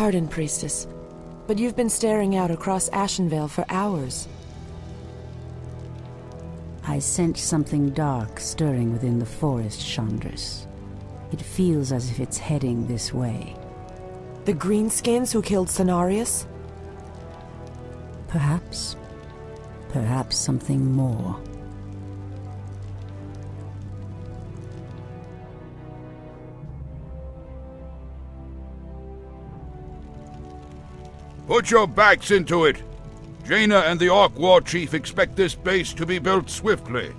Pardon, Priestess, but you've been staring out across Ashenvale for hours. I sense something dark stirring within the forest, Chandris. It feels as if it's heading this way. The Greenskins who killed Cenarius? Perhaps. Perhaps something more. Put your backs into it! Jaina and the Orc War Chief expect this base to be built swiftly.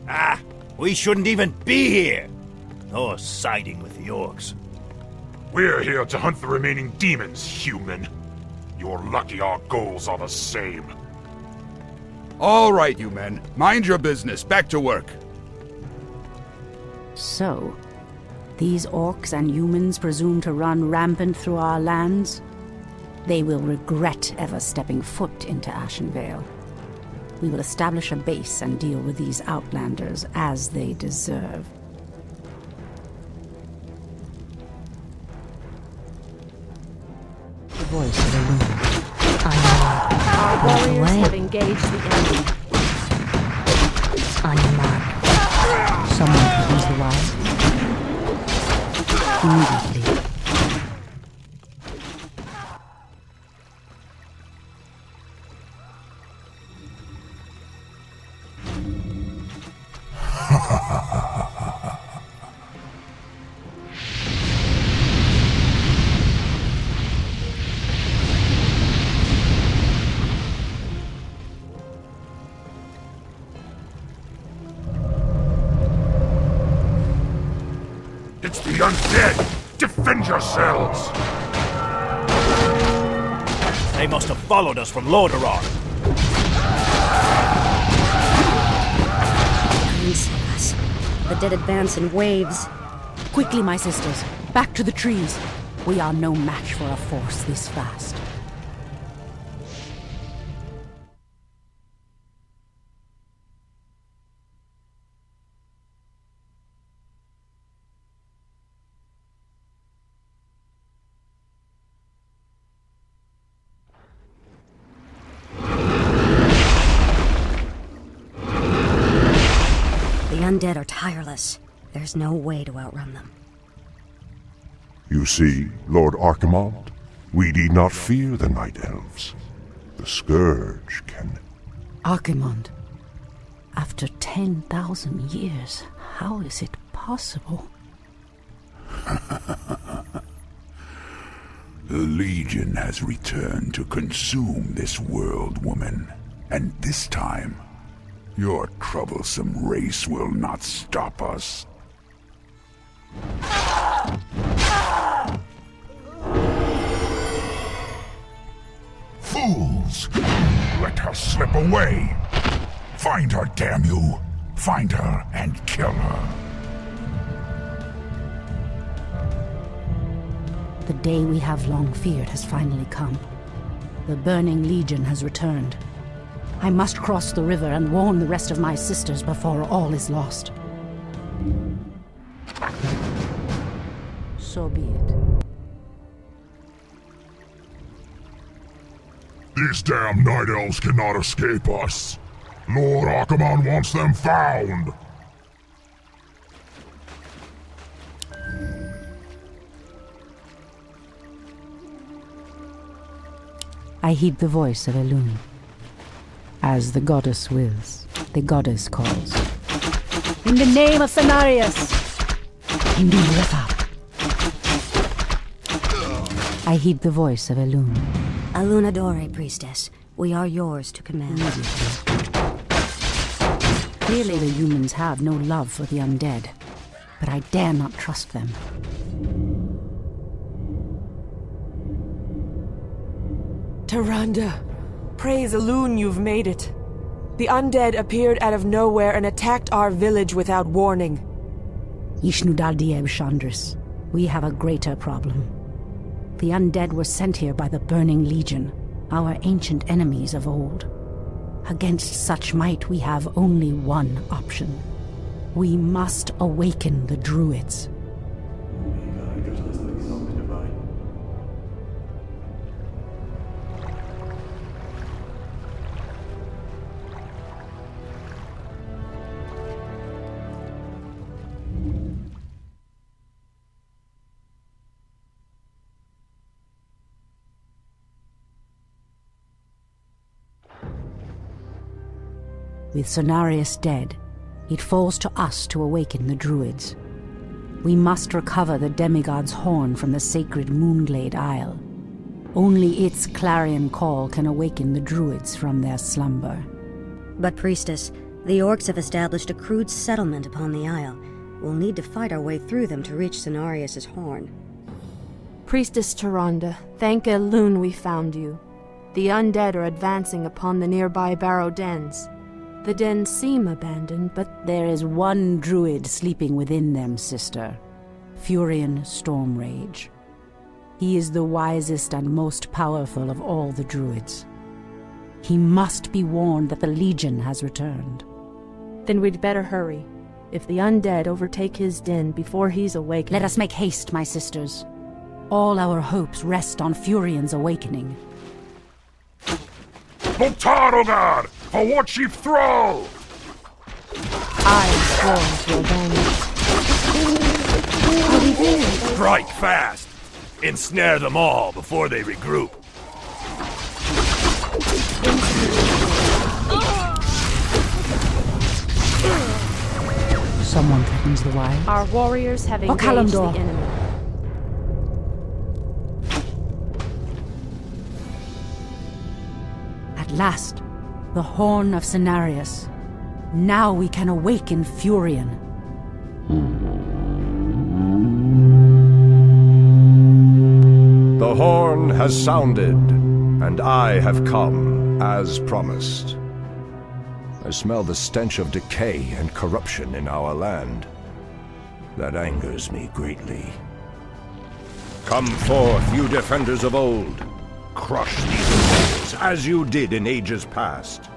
Ah! We shouldn't even be here! Or siding with the Orcs. We're here to hunt the remaining demons, human. You're lucky our goals are the same. All right, you men. Mind your business. Back to work. So, these orcs and humans presume to run rampant through our lands? They will regret ever stepping foot into Ashenvale. We will establish a base and deal with these outlanders as they deserve. The voice of the moon. Our warriors have engaged the enemy. On your mark. Someone comes the wild. Immediately. It's the undead! Defend yourselves! They must have followed us from Lordaeron. Us. The dead advance in waves. Quickly, my sisters. Back to the trees. We are no match for a force this fast. The undead are tireless. There's no way to outrun them. You see, Lord Archimonde, we need not fear the Night Elves. The Scourge can... Archimonde, after 10,000 years, how is it possible? The Legion has returned to consume this world, woman. And this time, your troublesome race will not stop us. Fools! Let her slip away! Find her, damn you! Find her and kill her! The day we have long feared has finally come. The Burning Legion has returned. I must cross the river and warn the rest of my sisters before all is lost. So be it. These damn Night Elves cannot escape us! Lord Archimonde wants them found! I heed the voice of Elune. As the goddess wills, the goddess calls. In the name of Cenarius! Hindu Refa. I heed the voice of Elune. Alunadore, priestess. We are yours to command. Clearly the humans have no love for the undead, but I dare not trust them. Tyrande, praise Elune you've made it. The undead appeared out of nowhere and attacked our village without warning. Ishnudal Dieb Chandris, we have a greater problem. The undead were sent here by the Burning Legion, our ancient enemies of old. Against such might, we have only one option. We must awaken the druids. With Cenarius dead, it falls to us to awaken the Druids. We must recover the demigod's horn from the sacred Moonglade Isle. Only its clarion call can awaken the Druids from their slumber. But, Priestess, the orcs have established a crude settlement upon the Isle. We'll need to fight our way through them to reach Cenarius' horn. Priestess Tyrande, thank Elune we found you. The undead are advancing upon the nearby barrow dens. The dens seem abandoned, but there is one druid sleeping within them, sister. Furion Stormrage. He is the wisest and most powerful of all the druids. He must be warned that the Legion has returned. Then we'd better hurry. If the undead overtake his den before he's awakened... Let us make haste, my sisters. All our hopes rest on Furion's awakening. Voltarogar! For what she throw! I am sworn to avenge. Strike fast! Ensnare them all before they regroup. Someone threatens the wild. Our warriors have engaged the enemy. At last, the horn of Cenarius. Now we can awaken Furion. The horn has sounded, and I have come, as promised. I smell the stench of decay and corruption in our land. That angers me greatly. Come forth, you defenders of old. Crush these invaders, as you did in ages past.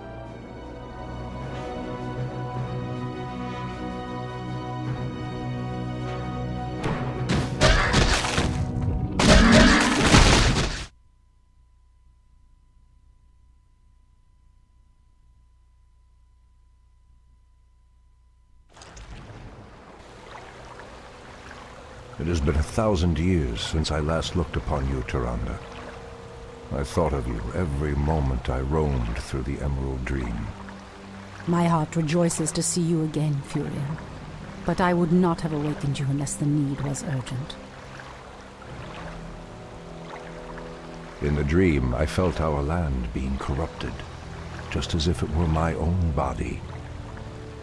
It has been 1,000 years since I last looked upon you, Tyrande. I thought of you every moment I roamed through the Emerald Dream. My heart rejoices to see you again, Furion. But I would not have awakened you unless the need was urgent. In the dream, I felt our land being corrupted, just as if it were my own body.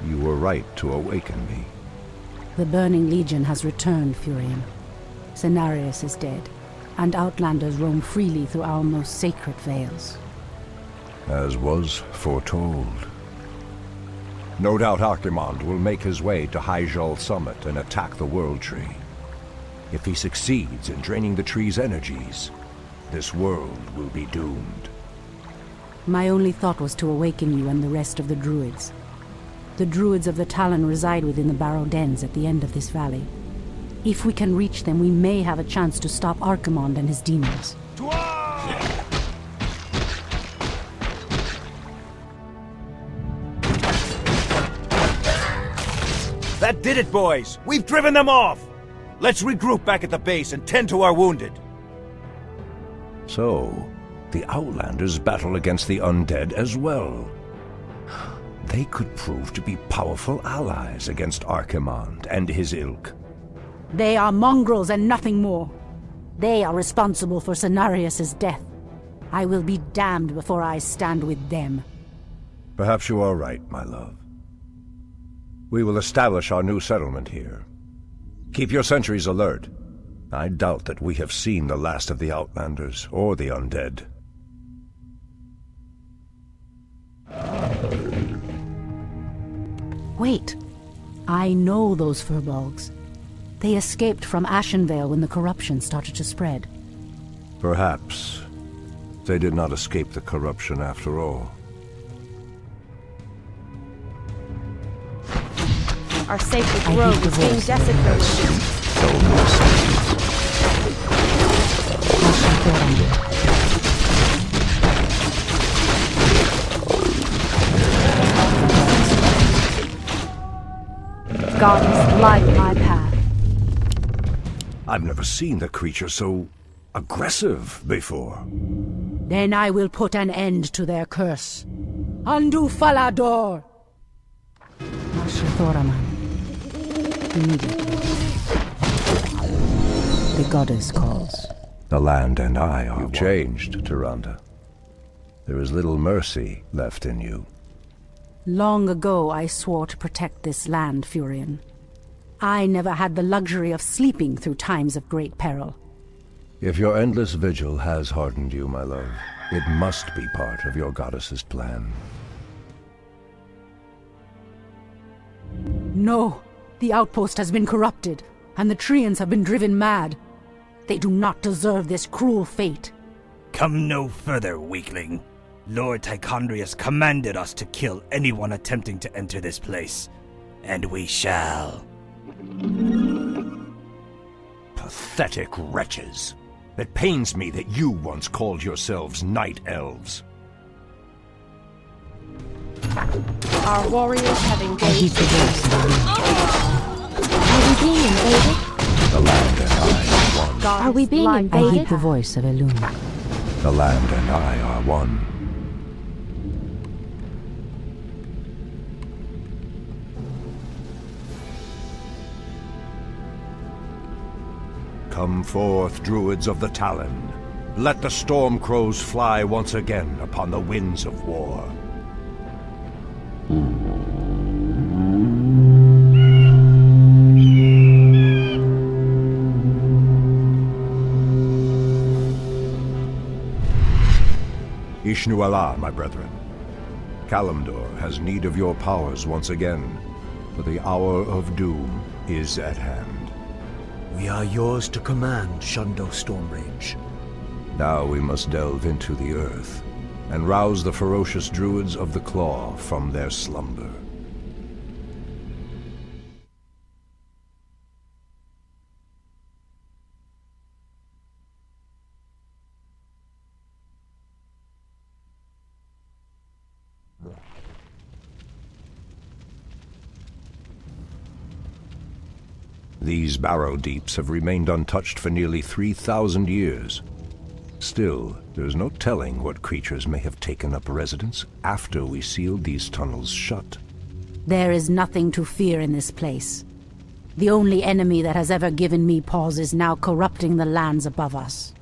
You were right to awaken me. The Burning Legion has returned, Furion. Cenarius is dead, and Outlanders roam freely through our most sacred vales. As was foretold. No doubt Archimonde will make his way to Hyjal Summit and attack the World Tree. If he succeeds in draining the tree's energies, this world will be doomed. My only thought was to awaken you and the rest of the Druids. The Druids of the Talon reside within the Barrow Dens at the end of this valley. If we can reach them, we may have a chance to stop Archimonde and his demons. That did it, boys! We've driven them off! Let's regroup back at the base and tend to our wounded. So, the Outlanders battle against the undead as well. They could prove to be powerful allies against Archimonde and his ilk. They are mongrels and nothing more. They are responsible for Cenarius' death. I will be damned before I stand with them. Perhaps you are right, my love. We will establish our new settlement here. Keep your sentries alert. I doubt that we have seen the last of the Outlanders or the undead. Wait. I know those furbolgs. They escaped from Ashenvale when the corruption started to spread. Perhaps they did not escape the corruption after all. Our sacred grove is being desecrated. Goddess, light my path. I've never seen the creature so aggressive before. Then I will put an end to their curse. Undo Falador! Thoraman. Immediately. The goddess calls. The land and I are changed, Tyrande. There is little mercy left in you. Long ago I swore to protect this land, Furion. I never had the luxury of sleeping through times of great peril. If your endless vigil has hardened you, my love, it must be part of your goddess's plan. No! The outpost has been corrupted, and the Treants have been driven mad. They do not deserve this cruel fate. Come no further, weakling. Lord Tichondrius commanded us to kill anyone attempting to enter this place. And we shall. Pathetic wretches. It pains me that you once called yourselves Night Elves. Our warriors have engaged. Are we being invaded? The land and I are one. Are we being I invaded? heed the voice of Elune. The land and I are one. Come forth, druids of the Talon. Let the storm crows fly once again upon the winds of war. Ishnu Allah, my brethren. Kalimdor has need of your powers once again, for the hour of doom is at hand. We are yours to command, Shundo Stormrage. Now we must delve into the earth, and rouse the ferocious druids of the Claw from their slumber. These barrow deeps have remained untouched for nearly 3,000 years. Still, there's no telling what creatures may have taken up residence after we sealed these tunnels shut. There is nothing to fear in this place. The only enemy that has ever given me pause is now corrupting the lands above us.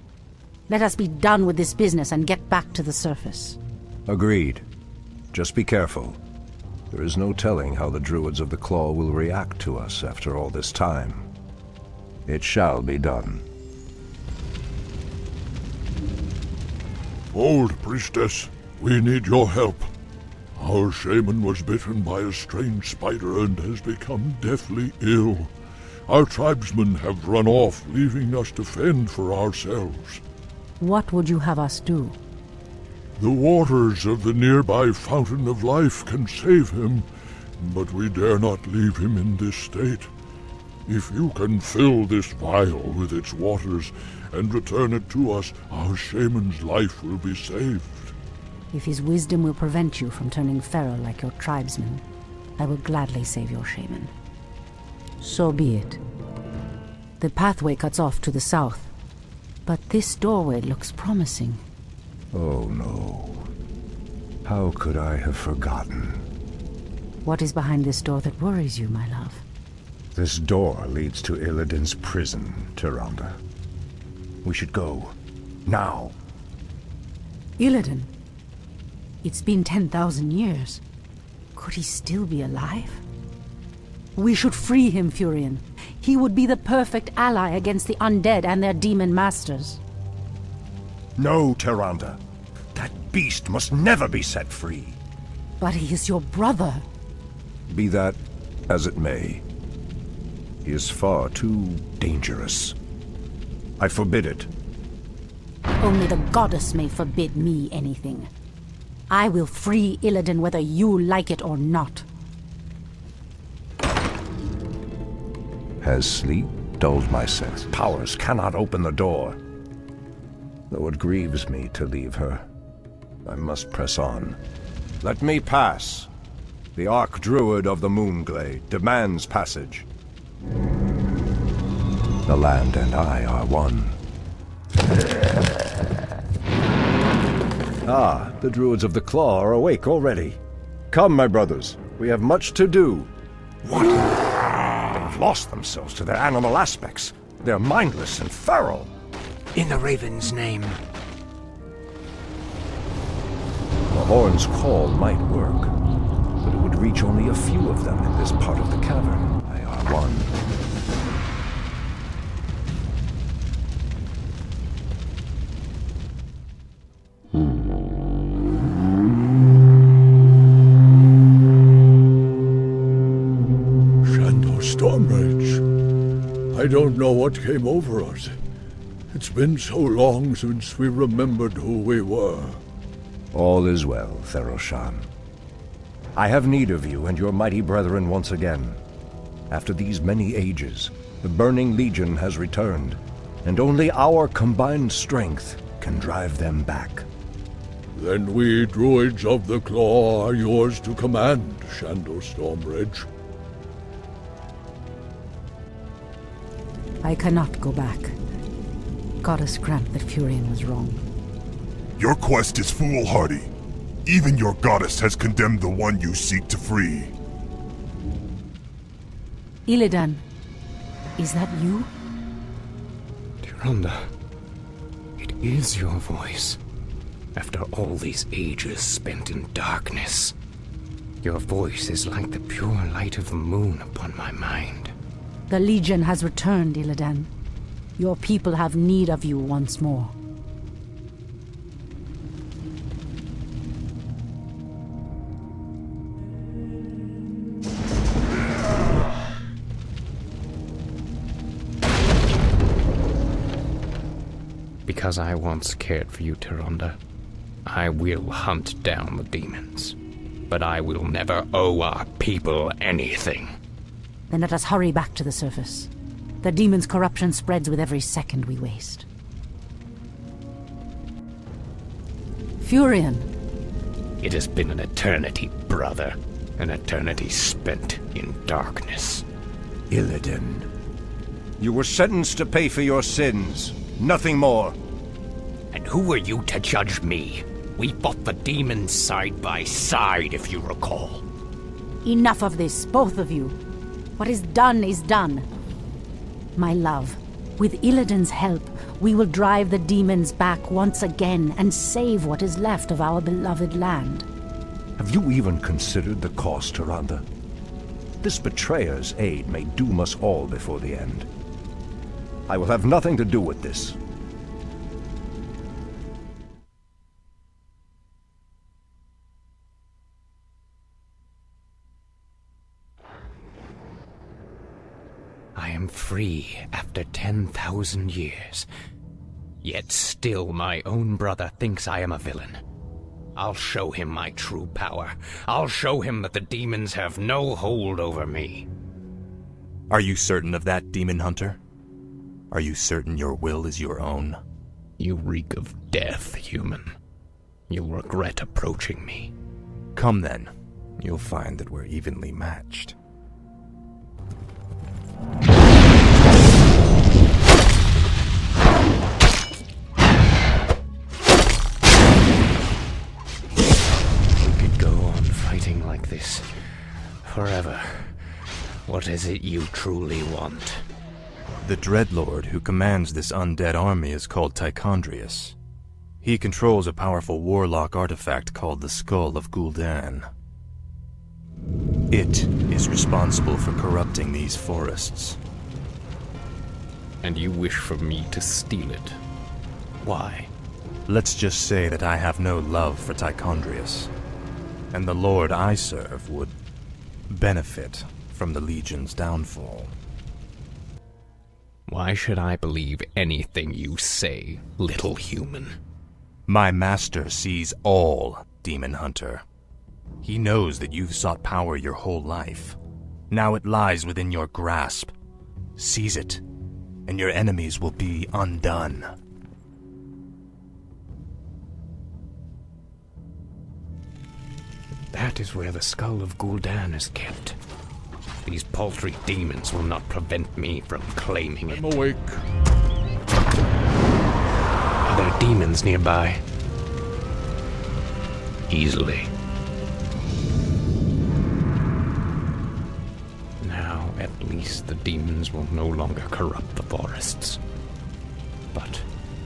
Let us be done with this business and get back to the surface. Agreed. Just be careful. There is no telling how the druids of the Claw will react to us after all this time. It shall be done. Old priestess, we need your help. Our shaman was bitten by a strange spider and has become deathly ill. Our tribesmen have run off, leaving us to fend for ourselves. What would you have us do? The waters of the nearby Fountain of Life can save him, but we dare not leave him in this state. If you can fill this vial with its waters and return it to us, our shaman's life will be saved. If his wisdom will prevent you from turning feral like your tribesmen, I will gladly save your shaman. So be it. The pathway cuts off to the south, but this doorway looks promising. Oh no. How could I have forgotten? What is behind this door that worries you, my love? This door leads to Illidan's prison, Tyrande. We should go. Now. Illidan? It's been 10,000 years. Could he still be alive? We should free him, Furion. He would be the perfect ally against the undead and their demon masters. No, Tyrande. That beast must never be set free. But he is your brother. Be that as it may. He is far too dangerous. I forbid it. Only the goddess may forbid me anything. I will free Illidan whether you like it or not. Has sleep dulled my sense? Powers cannot open the door. Though it grieves me to leave her, I must press on. Let me pass. The Archdruid of the Moonglade demands passage. The land and I are one. Ah, the Druids of the Claw are awake already. Come, my brothers, we have much to do. What? They've lost themselves to their animal aspects. They're mindless and feral. In the Raven's name. The horn's call might work, but it would reach only a few of them in this part of the cavern. They are one. Stormrage. I don't know what came over us. It's been so long since we remembered who we were. All is well, Theroshan. I have need of you and your mighty brethren once again. After these many ages, the Burning Legion has returned, and only our combined strength can drive them back. Then we druids of the Claw are yours to command, Shandor Stormrage. I cannot go back. Goddess grant that Furion was wrong. Your quest is foolhardy. Even your goddess has condemned the one you seek to free. Illidan, is that you? Tyrande, it is your voice. After all these ages spent in darkness, your voice is like the pure light of the moon upon my mind. The Legion has returned, Illidan. Your people have need of you once more. Because I once cared for you, Tyrande, I will hunt down the demons. But I will never owe our people anything. Then let us hurry back to the surface. The demon's corruption spreads with every second we waste. Furion. It has been an eternity, brother. An eternity spent in darkness. Illidan, you were sentenced to pay for your sins. Nothing more. And who are you to judge me? We fought the demons side by side, if you recall. Enough of this, both of you. What is done. My love, with Illidan's help, we will drive the demons back once again and save what is left of our beloved land. Have you even considered the cost, Tyrande? This betrayer's aid may doom us all before the end. I will have nothing to do with this. I am free after 10,000 years. Yet still my own brother thinks I am a villain. I'll show him my true power. I'll show him that the demons have no hold over me. Are you certain of that, Demon Hunter? Are you certain your will is your own? You reek of death, human. You'll regret approaching me. Come then. You'll find that we're evenly matched. Like this forever. What is it you truly want? The Dreadlord who commands this undead army is called Tichondrius. He controls a powerful warlock artifact called the Skull of Gul'dan. It is responsible for corrupting these forests. And you wish for me to steal it? Why? Let's just say that I have no love for Tichondrius. And the Lord I serve would benefit from the Legion's downfall. Why should I believe anything you say, little human? My master sees all, Demon Hunter. He knows that you've sought power your whole life. Now it lies within your grasp. Seize it, and your enemies will be undone. That is where the Skull of Gul'dan is kept. These paltry demons will not prevent me from claiming it. I'm awake. Are there demons nearby? Easily. least the demons will no longer corrupt the forests. But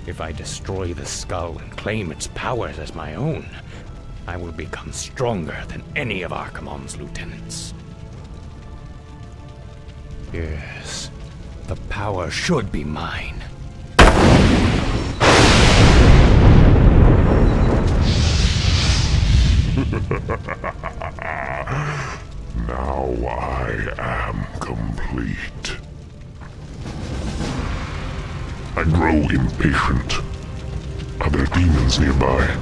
if I destroy the skull and claim its powers as my own, I will become stronger than any of Archimonde's lieutenants. Yes, the power should be mine. Now I am complete. I grow impatient. Are there demons nearby?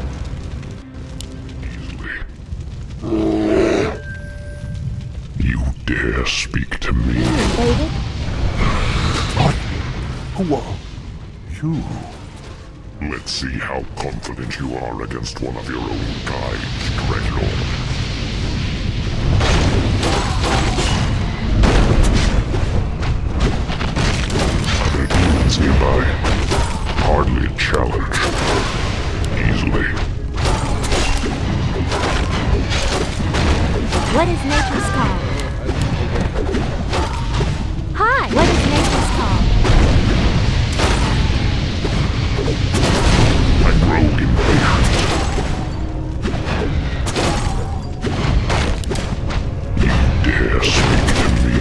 Easily. You dare speak to me? David? What? Who are you? Let's see how confident you are against one of your own kind, Dreadlord. Other demons nearby. Hardly a challenge. Easily. What is nature's call? Hi! What is nature's call? I grow impatient. You dare speak to me?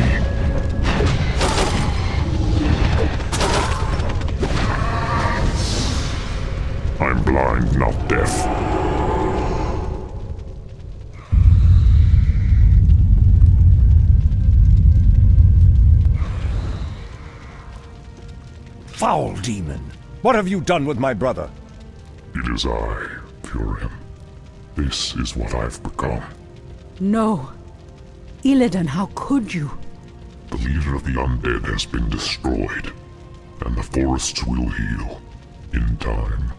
I'm blind, not deaf. Foul demon! What have you done with my brother? It is I, Furion. This is what I've become. No. Illidan, how could you? The leader of the undead has been destroyed, and the forests will heal in time.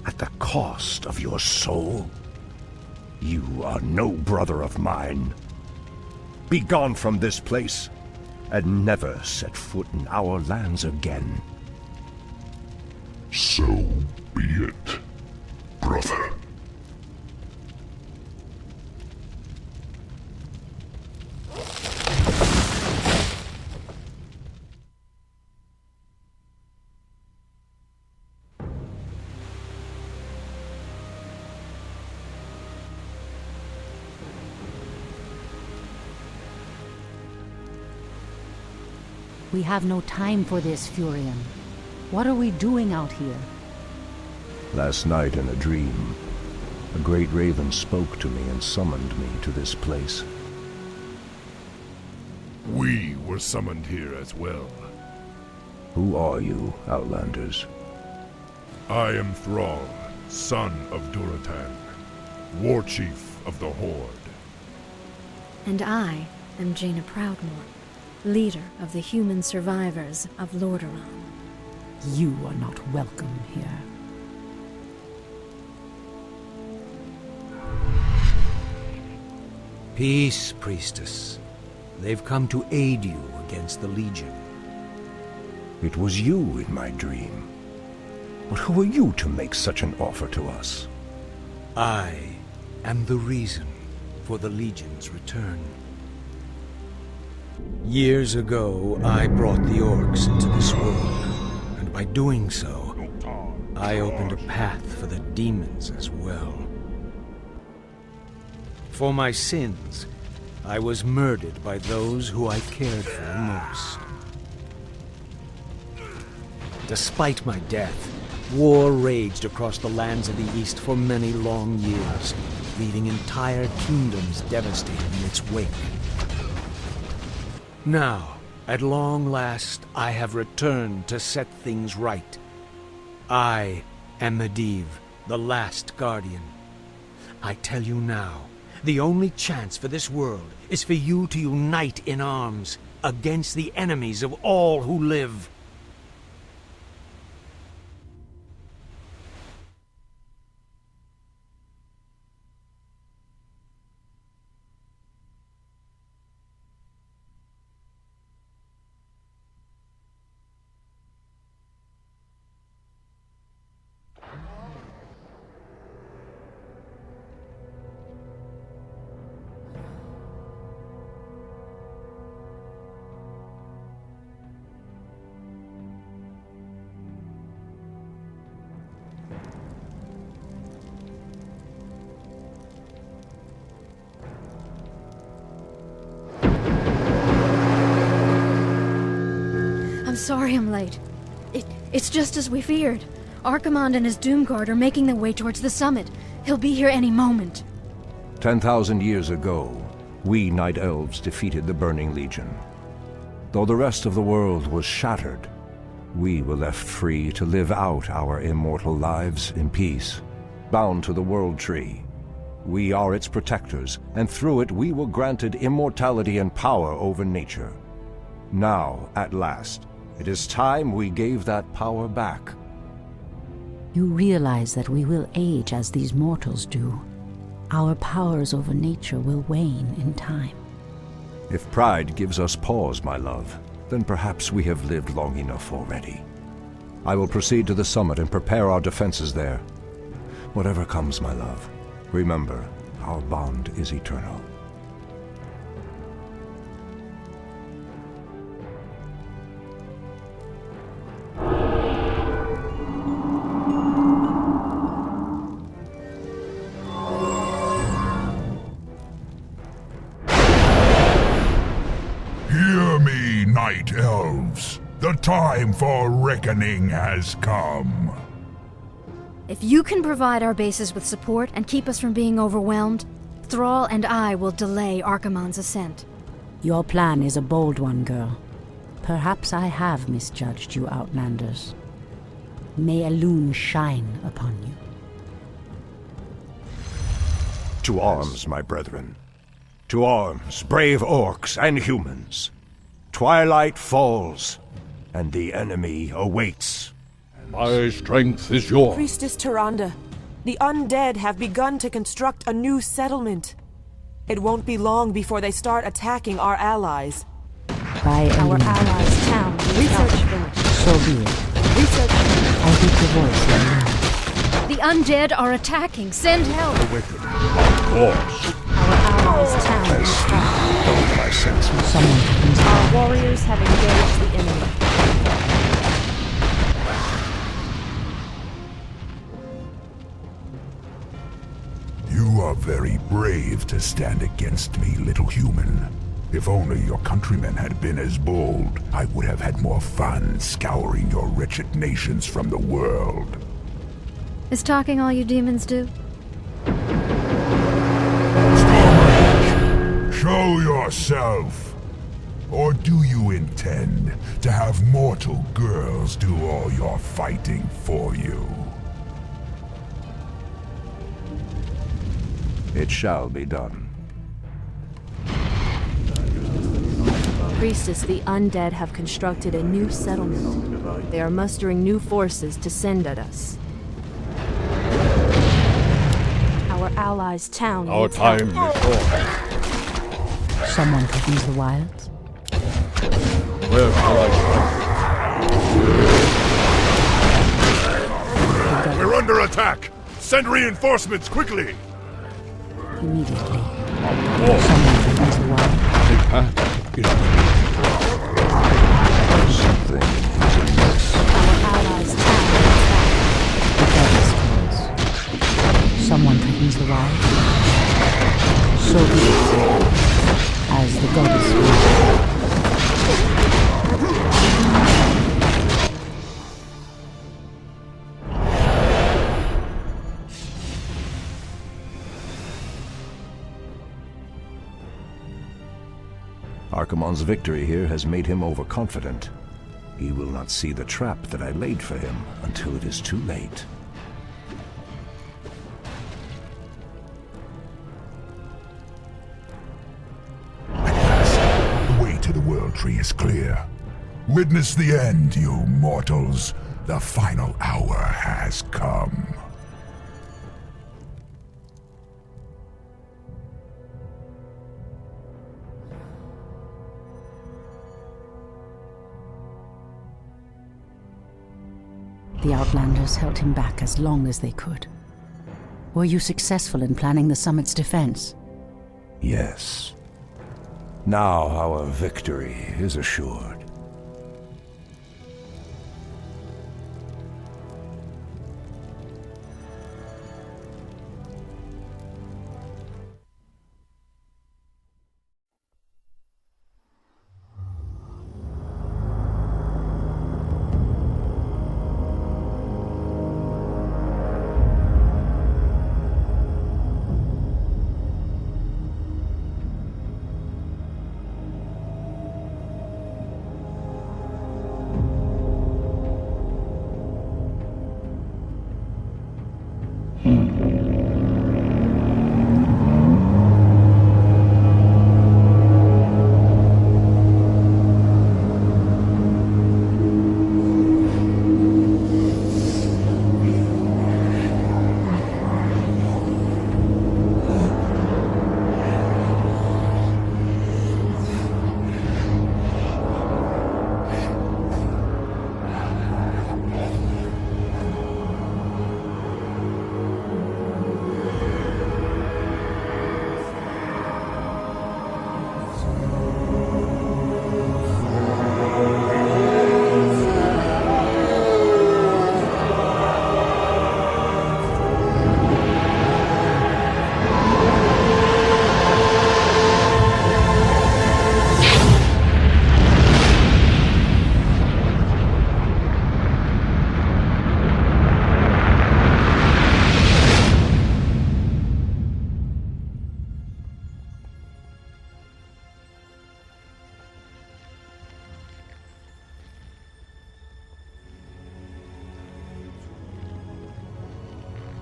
At the cost of your soul? You are no brother of mine. Be gone from this place, and never set foot in our lands again. So be it, brother. We have no time for this, Furion. What are we doing out here? Last night in a dream, a great raven spoke to me and summoned me to this place. We were summoned here as well. Who are you, Outlanders? I am Thrall, son of Duratan, war chief of the Horde. And I am Jaina Proudmoore, leader of the human survivors of Lordaeron. You are not welcome here. Peace, priestess. They've come to aid you against the Legion. It was you in my dream. But who are you to make such an offer to us? I am the reason for the Legion's return. Years ago, I brought the orcs into this world, and by doing so, I opened a path for the demons as well. For my sins, I was murdered by those who I cared for most. Despite my death, war raged across the lands of the East for many long years, leaving entire kingdoms devastated in its wake. Now, at long last, I have returned to set things right. I am Medivh, the last guardian. I tell you now, the only chance for this world is for you to unite in arms against the enemies of all who live. sorry I'm late. It's just as we feared. Archimonde and his Doomguard are making their way towards the summit. He'll be here any moment. 10,000 years ago, we Night Elves defeated the Burning Legion. Though the rest of the world was shattered, we were left free to live out our immortal lives in peace, bound to the World Tree. We are its protectors, and through it we were granted immortality and power over nature. Now, at last, it is time we gave that power back. You realize that we will age as these mortals do. Our powers over nature will wane in time. If pride gives us pause, my love, then perhaps we have lived long enough already. I will proceed to the summit and prepare our defenses there. Whatever comes, my love, remember, our bond is eternal. Hear me, Night Elves. The time for reckoning has come. If you can provide our bases with support and keep us from being overwhelmed, Thrall and I will delay Archimonde's ascent. Your plan is a bold one, girl. Perhaps I have misjudged you, Outlanders. May Elune shine upon you. To arms, my brethren. To arms, brave orcs and humans. Twilight falls, and the enemy awaits. My strength is yours. Priestess Tyrande, the undead have begun to construct a new settlement. It won't be long before they start attacking our allies. By Our Elune. allies' town. Research village. So be it. Research. I heed your voice, Elune. The undead are attacking. Send help. The wicked. Of course. Our allies' town. Don't my senses. Someone Our warriors have engaged the enemy. You are very brave to stand against me, little human. If only your countrymen had been as bold, I would have had more fun scouring your wretched nations from the world. Is talking all you demons do? Show yourself! Or do you intend to have mortal girls do all your fighting for you? It shall be done. Priestess, the undead have constructed a new settlement. They are mustering new forces to send at us. Our allies' town. Our needs time help. is short. Someone could use the wilds. Where shall I We're under attack! Send reinforcements quickly! Immediately. Oh. Someone could use the wilds. The path is Something is amiss. Our allies' town. needs The goddess calls. Someone could use the wilds. So be it. As the goddess wills. Archimonde's victory here has made him overconfident. He will not see the trap that I laid for him until it is too late. At last, the way to the World Tree is clear. Witness the end, you mortals. The final hour has come. The Outlanders held him back as long as they could. Were you successful in planning the summit's defense? Yes. Now our victory is assured.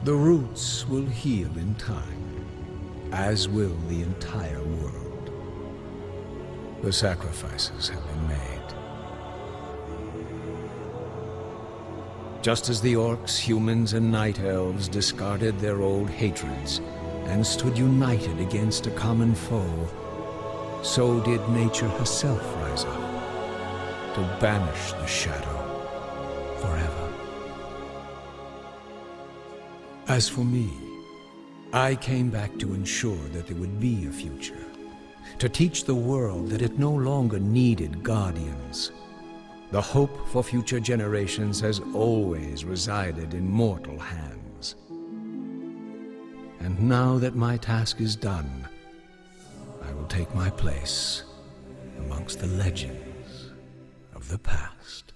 The roots will heal in time, as will the entire world. The sacrifices have been made. Just as the orcs, humans, and night elves discarded their old hatreds and stood united against a common foe, so did nature herself rise up to banish the shadow forever. As for me, I came back to ensure that there would be a future, to teach the world that it no longer needed guardians. The hope for future generations has always resided in mortal hands. And now that my task is done, I will take my place amongst the legends of the past.